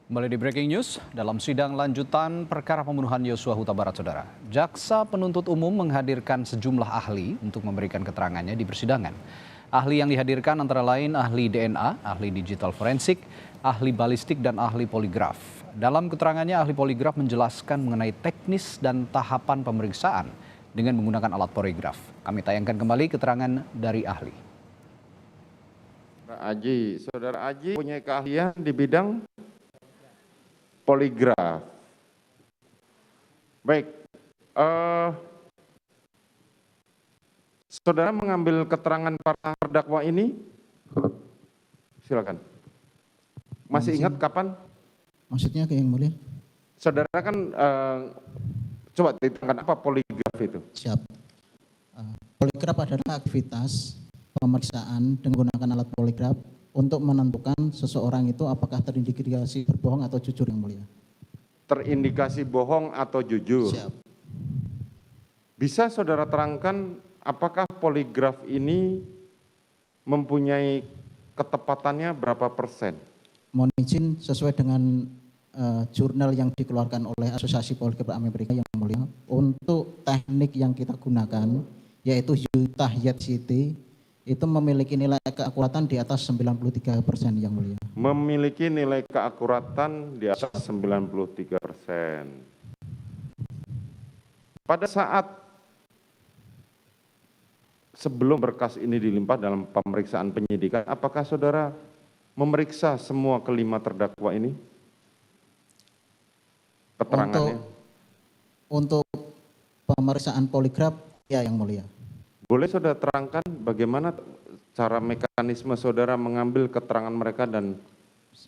Kembali di Breaking News, dalam sidang lanjutan perkara pembunuhan Yosua Huta Barat, Saudara. Jaksa penuntut umum menghadirkan sejumlah ahli untuk memberikan keterangannya di persidangan. Ahli yang dihadirkan antara lain ahli DNA, ahli digital forensik, ahli balistik, dan ahli poligraf. Dalam keterangannya, ahli poligraf menjelaskan mengenai teknis dan tahapan pemeriksaan dengan menggunakan alat poligraf. Kami tayangkan kembali keterangan dari ahli. Saudara Aji punya keahlian di bidang poligraf. Baik, saudara mengambil keterangan para terdakwa ini, silakan. Masih ingat kapan? Maksudnya kayak yang mulia? Saudara kan coba diterangkan apa poligraf itu? Siap. Poligraf adalah aktivitas pemeriksaan dengan menggunakan alat poligraf untuk menentukan seseorang itu apakah terindikasi berbohong atau jujur, yang mulia. Terindikasi bohong atau jujur. Siap. Bisa saudara terangkan apakah poligraf ini mempunyai ketepatannya berapa persen? Mohon izin sesuai dengan jurnal yang dikeluarkan oleh Asosiasi Poligraf Amerika, yang mulia, untuk teknik yang kita gunakan yaitu Utah YT itu memiliki nilai keakuratan di atas 93%, yang mulia. Memiliki nilai keakuratan di atas 93%. Pada saat sebelum berkas ini dilimpah dalam pemeriksaan penyidikan, apakah saudara memeriksa semua kelima terdakwa ini? Keterangannya. Untuk pemeriksaan poligraf, ya, yang mulia. Boleh saudara terangkan bagaimana cara mekanisme saudara mengambil keterangan mereka dan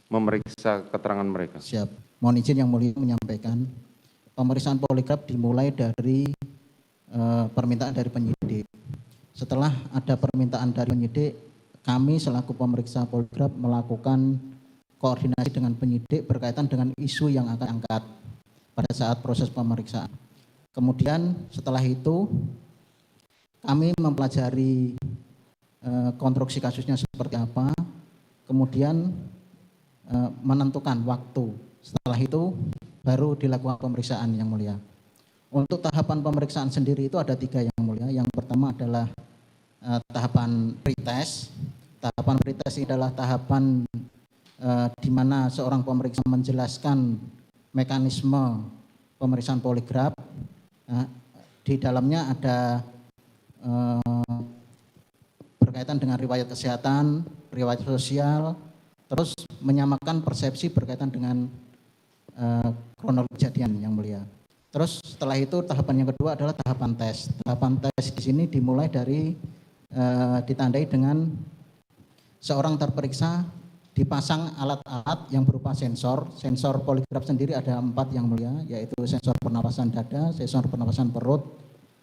memeriksa keterangan mereka? Siap. Mohon izin yang mulia menyampaikan, pemeriksaan poligraf dimulai dari permintaan dari penyidik. Setelah ada permintaan dari penyidik, kami selaku pemeriksa poligraf melakukan koordinasi dengan penyidik berkaitan dengan isu yang akan angkat pada saat proses pemeriksaan. Kemudian setelah itu kami mempelajari konstruksi kasusnya seperti apa, kemudian menentukan waktu. Setelah itu baru dilakukan pemeriksaan, yang mulia. Untuk tahapan pemeriksaan sendiri itu ada 3, yang mulia. Yang pertama adalah tahapan pretest. Tahapan pretest ini adalah tahapan di mana seorang pemeriksa menjelaskan mekanisme pemeriksaan poligraf. Di dalamnya ada berkaitan dengan riwayat kesehatan, riwayat sosial, terus menyamakan persepsi berkaitan dengan kronologi kejadian, yang mulia. Terus setelah itu tahapan yang kedua adalah tahapan tes. Tahapan tes di sini dimulai dari ditandai dengan seorang terperiksa dipasang alat-alat yang berupa sensor. Sensor poligraf sendiri ada 4, yang mulia, yaitu sensor pernapasan dada, sensor pernapasan perut,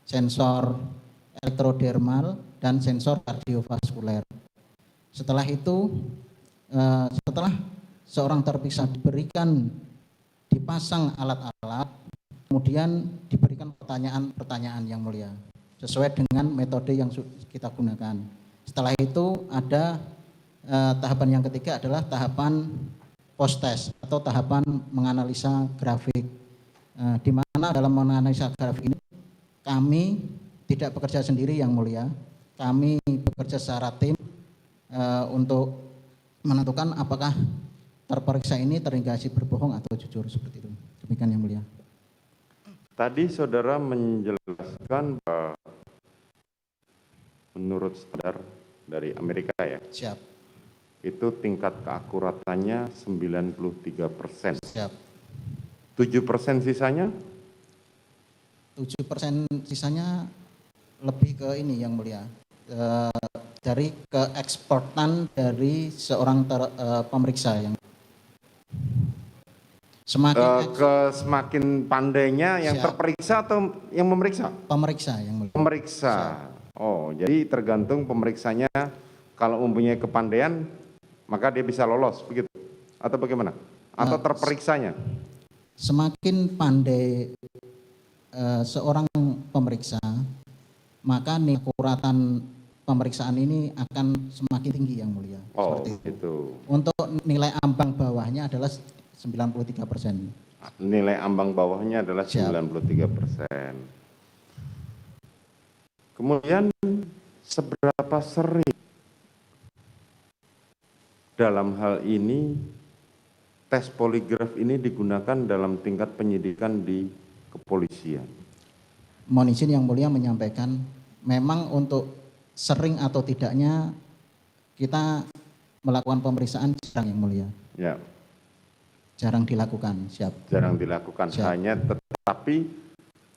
sensor elektrodermal, dan sensor kardiovaskuler. Setelah itu, setelah seorang terperiksa dipasang alat-alat, kemudian diberikan pertanyaan-pertanyaan, yang mulia, sesuai dengan metode yang kita gunakan. Setelah itu ada tahapan yang ketiga adalah tahapan post test atau tahapan menganalisa grafik, di mana dalam menganalisa grafik ini kami tidak bekerja sendiri, yang mulia. Kami bekerja secara tim untuk menentukan apakah terperiksa ini terindikasi berbohong atau jujur, seperti itu. Demikian, yang mulia. Tadi saudara menjelaskan bahwa menurut standar dari Amerika, ya? Siap. Itu tingkat keakuratannya 93%. Siap. 7% sisanya? 7% sisanya lebih ke ini, yang mulia, dari keeksportan dari seorang pemeriksa, yang semakin pandainya yang Siap. terperiksa atau yang memeriksa? Pemeriksa, yang mulia. Pemeriksa. Oh, jadi tergantung pemeriksanya, kalau mempunyai kepandaian maka dia bisa lolos, begitu? Atau bagaimana? Atau terperiksanya? Semakin pandai seorang pemeriksa, maka nilai akuratan pemeriksaan ini akan semakin tinggi, yang mulia. Oh, seperti itu. Untuk nilai ambang bawahnya adalah 93%. Nilai ambang bawahnya adalah Siap. 93%. Kemudian seberapa sering dalam hal ini tes poligraf ini digunakan dalam tingkat penyidikan di kepolisian? Mohon izin Yang Mulia menyampaikan, memang untuk sering atau tidaknya kita melakukan pemeriksaan jarang Yang Mulia. Ya, Jarang dilakukan, siap. jarang dilakukan. Siap. Hanya tetapi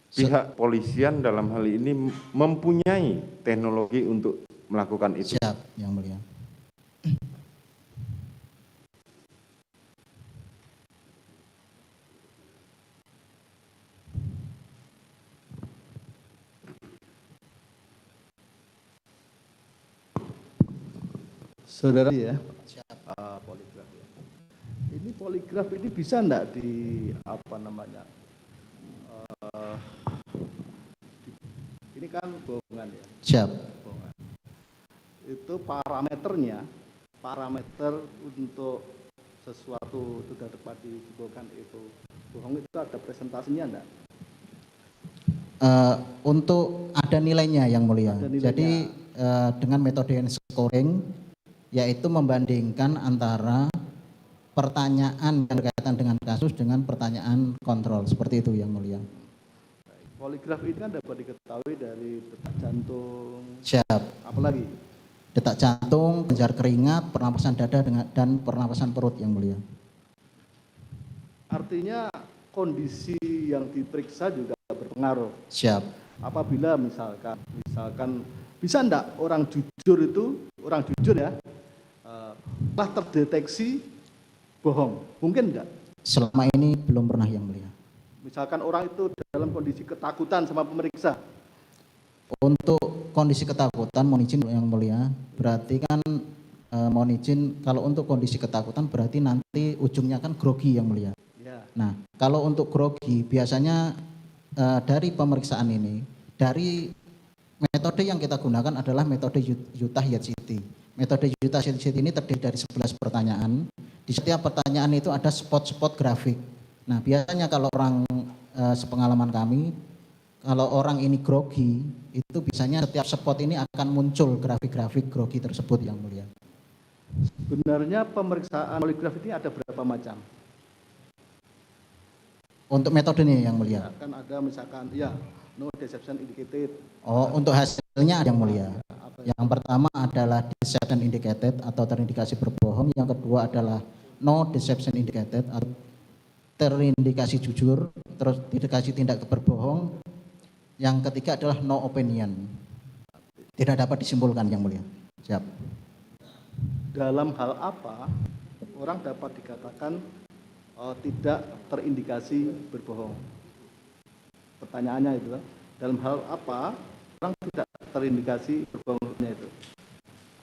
pihak polisian dalam hal ini mempunyai teknologi untuk melakukan itu. Siap, Yang Mulia. Saudara ya, Siap. poligraf ya. Ini poligraf ini bisa enggak ini kan bohongan ya. Siap. Bohongan. Itu parameter untuk sesuatu sudah dapat dibohongkan itu bohong itu ada presentasinya enggak? Untuk ada nilainya Yang Mulia. Ada nilainya. Jadi dengan metode scoring, yaitu membandingkan antara pertanyaan yang berkaitan dengan kasus dengan pertanyaan kontrol, seperti itu Yang Mulia. Poligraf ini kan dapat diketahui dari detak jantung, Siap. apalagi Detak jantung, kelenjar keringat, pernapasan dada dan pernapasan perut Yang Mulia. artinya kondisi yang diperiksa juga berpengaruh. Siap. Apabila misalkan bisa enggak orang jujur ya telah terdeteksi bohong, mungkin enggak? Selama ini belum pernah Yang Mulia. Misalkan orang itu dalam kondisi ketakutan sama pemeriksa, Untuk kondisi ketakutan, mohon izin Yang Mulia, berarti kan mohon izin, kalau untuk kondisi ketakutan berarti nanti ujungnya kan grogi Yang Mulia. ya, Nah, kalau untuk grogi biasanya dari pemeriksaan ini, dari metode yang kita gunakan adalah metode Utah Yat-City. Metode Utah Yat-City ini terdiri dari 11 pertanyaan. Di setiap pertanyaan itu ada spot-spot grafik. Nah, biasanya kalau orang sepengalaman kami, kalau orang ini grogi, itu biasanya setiap spot ini akan muncul grafik-grafik grogi tersebut Yang Mulia. sebenarnya pemeriksaan poligraf ini ada berapa macam? Untuk metodenya Yang Mulia. Ya, kan ada misalkan ya no deception indicated. Oh, untuk hasilnya Yang Mulia. Apa Yang pertama adalah deception indicated atau terindikasi berbohong. Yang kedua adalah no deception indicated atau terindikasi jujur, terus indikasi tindak berbohong. Yang ketiga adalah no opinion. Tidak dapat disimpulkan Yang Mulia. Siap. dalam hal apa orang dapat dikatakan tidak terindikasi berbohong? Pertanyaannya itu kan, dalam hal apa orang tidak terindikasi berbohongnya itu?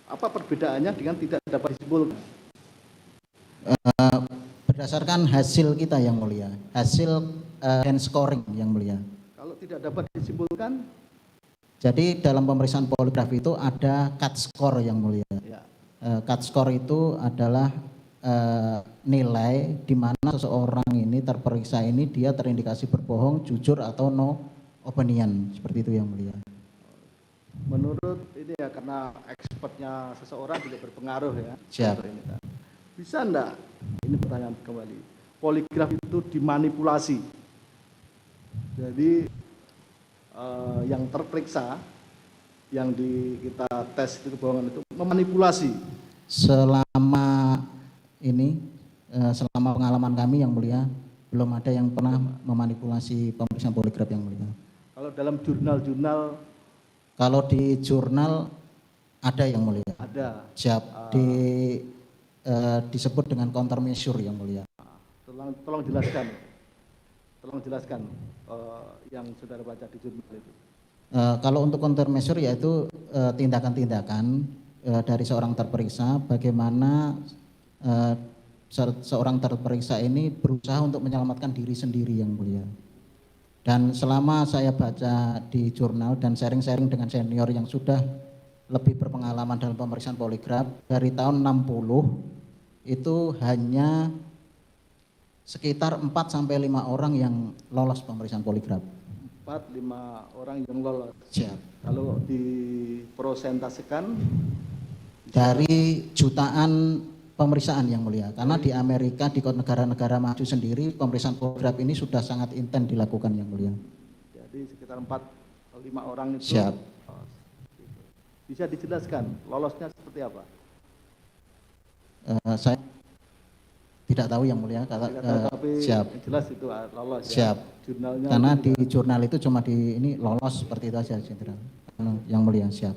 Apa perbedaannya dengan tidak dapat disimpulkan? Berdasarkan hasil kita Yang Mulia, hasil hand scoring Yang Mulia. Kalau tidak dapat disimpulkan, Jadi dalam pemeriksaan poligraf itu ada cut score Yang Mulia. ya, Cut score itu adalah nilai di mana seseorang ini terperiksa ini dia terindikasi berbohong, jujur atau no opinion, seperti itu Yang Mulia. menurut ini ya karena expertnya seseorang juga berpengaruh ya. Siap. Ini kan. Bisa enggak? Ini pertanyaan kembali. Poligraf itu dimanipulasi. Jadi yang terperiksa, yang kita tes itu kebohongan itu memanipulasi. Selama ini, selama pengalaman kami Yang Mulia, belum ada yang pernah memanipulasi pemeriksaan poligraf Yang Mulia. Kalau dalam jurnal-jurnal Kalau di jurnal ada Yang Mulia. ada. Siap. Disebut dengan countermeasure Yang Mulia. Tolong jelaskan. Yang saudara baca di jurnal itu. Kalau untuk countermeasure yaitu tindakan-tindakan dari seorang terperiksa, bagaimana seorang terperiksa ini berusaha untuk menyelamatkan diri sendiri Yang Mulia. Dan selama saya baca di jurnal dan sharing-sharing dengan senior yang sudah lebih berpengalaman dalam pemeriksaan poligraf, dari tahun 60 itu hanya Sekitar 4 sampai 5 orang yang lolos pemeriksaan poligraf. 4-5 orang yang lolos. Siap. Kalau diprosentasekan Dari jutaan pemeriksaan yang mulia, karena di Amerika, di negara-negara maju sendiri, pemeriksaan poligraf ini sudah sangat intens dilakukan yang mulia. jadi sekitar 4-5 orang itu. Siap. Bisa dijelaskan lolosnya seperti apa? Saya tidak tahu yang mulia, Tapi siap. yang jelas itu lolos. Siap. Ya. Jurnalnya Karena itu di jurnal itu cuma di ini lolos seperti itu saja, Jenderal. Yang mulia, siap.